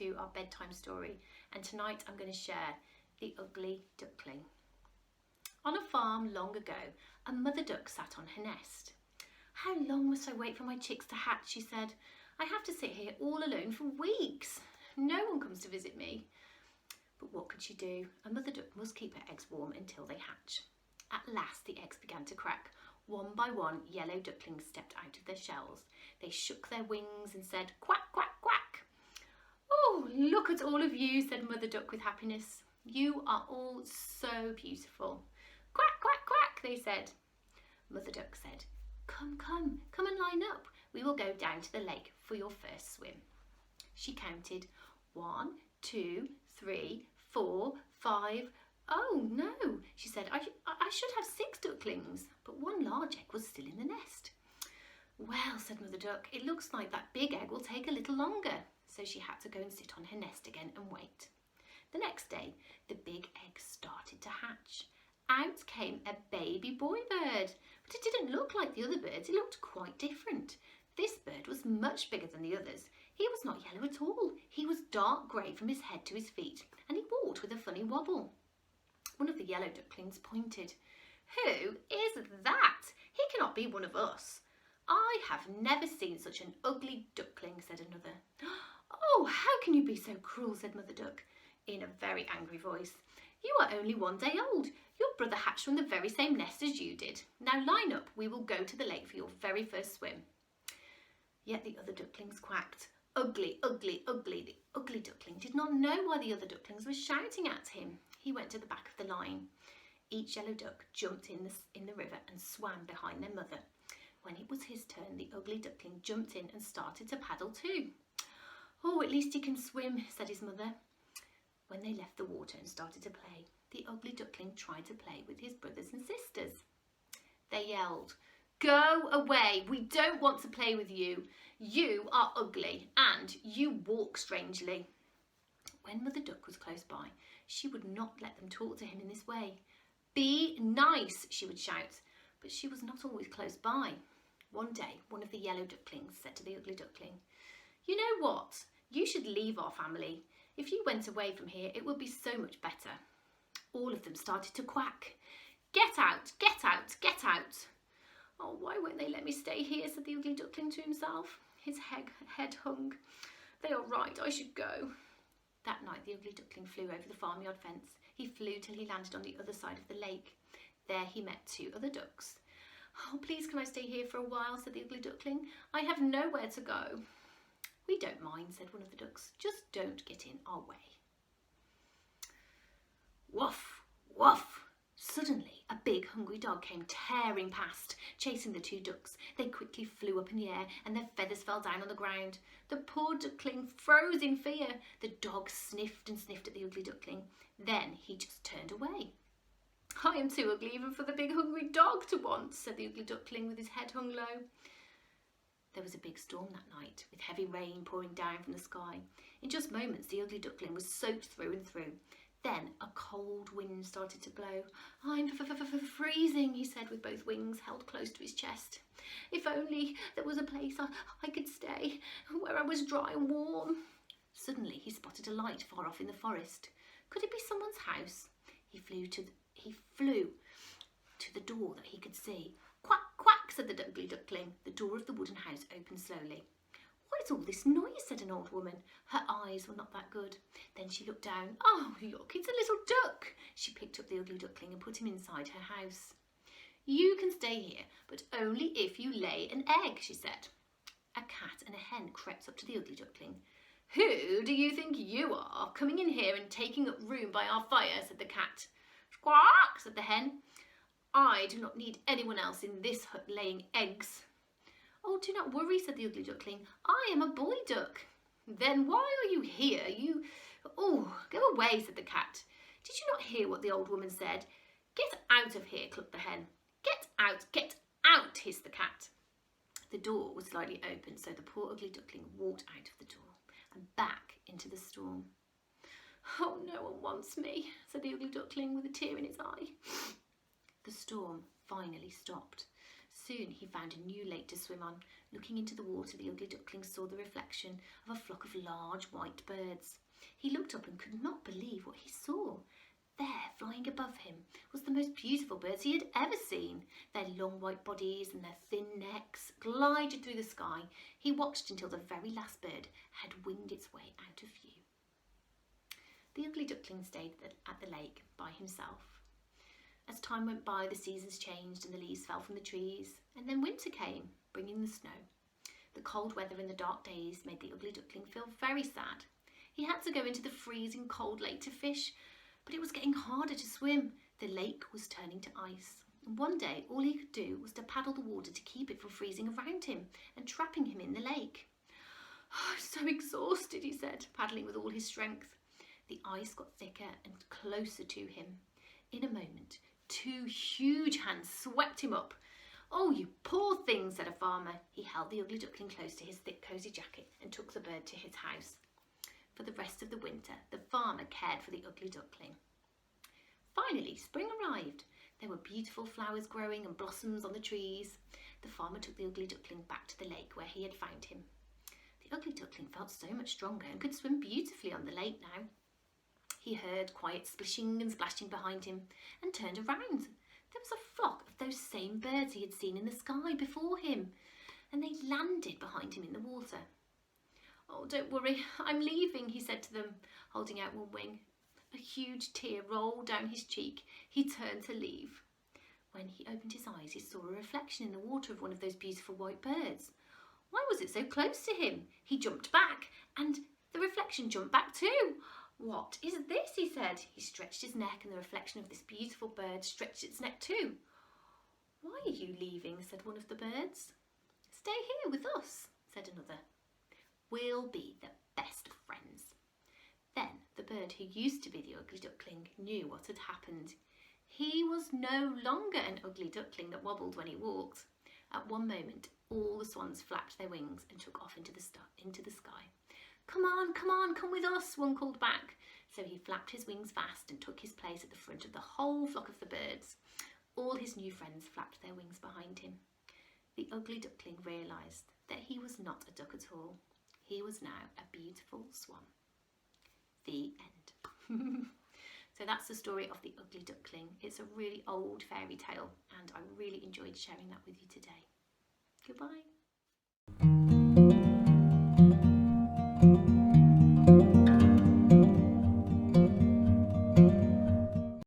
to our bedtime story, and tonight I'm going to share The Ugly Duckling. On a farm long ago, a mother duck sat on her nest. "How long must I wait for my chicks to hatch?" she said. "I have to sit here all alone for weeks. No one comes to visit me." But what could she do? A mother duck must keep her eggs warm until they hatch. At last the eggs began to crack. One by one, yellow ducklings stepped out of their shells. They shook their wings and said, "Quack, quack, quack." "Oh, look at all of you," said Mother Duck with happiness. "You are all so beautiful." "Quack, quack, quack," they said. Mother Duck said, Come and line up. We will go down to the lake for your first swim." She counted 1, 2, 3, 4, 5. "Oh no," she said, I should have 6 ducklings," but one large egg was still in the nest. "Well," said Mother Duck, "it looks like that big egg will take a little longer." So she had to go and sit on her nest again and wait. The next day, the big egg started to hatch. Out came a baby boy bird, but it didn't look like the other birds. It looked quite different. This bird was much bigger than the others. He was not yellow at all. He was dark grey from his head to his feet, and he walked with a funny wobble. One of the yellow ducklings pointed. "Who is that? He cannot be one of us." "I have never seen such an ugly duckling," said another. "Oh, how can you be so cruel?" said Mother Duck in a very angry voice. "You are only 1 day old. Your brother hatched from the very same nest as you did. Now line up, we will go to the lake for your very first swim." Yet the other ducklings quacked. Ugly, ugly, ugly. The ugly duckling did not know why the other ducklings were shouting at him. He went to the back of the line. Each yellow duck jumped in the river and swam behind their mother. When it was his turn, the ugly duckling jumped in and started to paddle too. "Oh, at least he can swim," said his mother. When they left the water and started to play, the ugly duckling tried to play with his brothers and sisters. They yelled, "Go away, we don't want to play with you. You are ugly and you walk strangely." When Mother Duck was close by, she would not let them talk to him in this way. "Be nice," she would shout, but she was not always close by. One day, one of the yellow ducklings said to the ugly duckling, "You know what? You should leave our family. If you went away from here, it would be so much better." All of them started to quack. "Get out, get out, get out." "Oh, why won't they let me stay here?" said the ugly duckling to himself. His head hung. "They are right, I should go." That night the ugly duckling flew over the farmyard fence. He flew till he landed on the other side of the lake. There he met 2 other ducks. "Oh, please can I stay here for a while?" said the ugly duckling. "I have nowhere to go." "We don't mind," said one of the ducks. "Just don't get in our way." Woof, woof. Suddenly, a big hungry dog came tearing past, chasing the 2 ducks. They quickly flew up in the air and their feathers fell down on the ground. The poor duckling froze in fear. The dog sniffed and sniffed at the ugly duckling. Then he just turned away. "I am too ugly even for the big hungry dog to want," said the ugly duckling with his head hung low. There was a big storm that night, with heavy rain pouring down from the sky. In just moments, the ugly duckling was soaked through and through. Then a cold wind started to blow. "I'm freezing," he said with both wings held close to his chest. "If only there was a place I could stay, where I was dry and warm." Suddenly he spotted a light far off in the forest. Could it be someone's house? He flew to the door that he could see. "Quack, quack," said the ugly duckling. The door of the wooden house opened slowly. "What is all this noise?" said an old woman. Her eyes were not that good. Then she looked down. "Oh, look, it's a little duck." She picked up the ugly duckling and put him inside her house. "You can stay here, but only if you lay an egg," she said. A cat and a hen crept up to the ugly duckling. "Who do you think you are, coming in here and taking up room by our fire?" said the cat. "Squawk," said the hen. "I do not need anyone else in this hut laying eggs." "Oh, do not worry," said the ugly duckling. "I am a boy duck." "Then why are you here? Oh, go away," said the cat. "Did you not hear what the old woman said?" "Get out of here," clucked the hen. Get out," hissed the cat. The door was slightly open, so the poor ugly duckling walked out of the door and back into the storm. "Oh, no one wants me," said the ugly duckling with a tear in its eye. The storm finally stopped. Soon he found a new lake to swim on. Looking into the water, the ugly duckling saw the reflection of a flock of large white birds. He looked up and could not believe what he saw. There, flying above him, was the most beautiful birds he had ever seen. Their long white bodies and their thin necks glided through the sky. He watched until the very last bird had winged its way out of view. The ugly duckling stayed at the lake by himself. As time went by, the seasons changed and the leaves fell from the trees, and then winter came, bringing the snow. The cold weather and the dark days made the ugly duckling feel very sad. He had to go into the freezing cold lake to fish, but it was getting harder to swim. The lake was turning to ice, and one day all he could do was to paddle the water to keep it from freezing around him and trapping him in the lake. "Oh, I'm so exhausted," he said, paddling with all his strength. The ice got thicker and closer to him. In a moment, 2 huge hands swept him up. "Oh, you poor thing," said a farmer. He held the ugly duckling close to his thick, cosy jacket and took the bird to his house. For the rest of the winter, the farmer cared for the ugly duckling. Finally, spring arrived. There were beautiful flowers growing and blossoms on the trees. The farmer took the ugly duckling back to the lake where he had found him. The ugly duckling felt so much stronger and could swim beautifully on the lake now. He heard quiet splishing and splashing behind him and turned around. There was a flock of those same birds he had seen in the sky before him, and they landed behind him in the water. "Oh, don't worry, I'm leaving," he said to them, holding out one wing. A huge tear rolled down his cheek. He turned to leave. When he opened his eyes, he saw a reflection in the water of one of those beautiful white birds. Why was it so close to him? He jumped back, and the reflection jumped back too. "What is this?" he said. He stretched his neck, and the reflection of this beautiful bird stretched its neck too. "Why are you leaving?" said one of the birds. "Stay here with us," said another. "We'll be the best of friends." Then the bird who used to be the ugly duckling knew what had happened. He was no longer an ugly duckling that wobbled when he walked. At one moment, all the swans flapped their wings and took off into the sky. Come on, come with us," one called back. So he flapped his wings fast and took his place at the front of the whole flock of the birds. All his new friends flapped their wings behind him. The ugly duckling realised that he was not a duck at all. He was now a beautiful swan. The end. So that's the story of the ugly duckling. It's a really old fairy tale, and I really enjoyed sharing that with you today. Goodbye.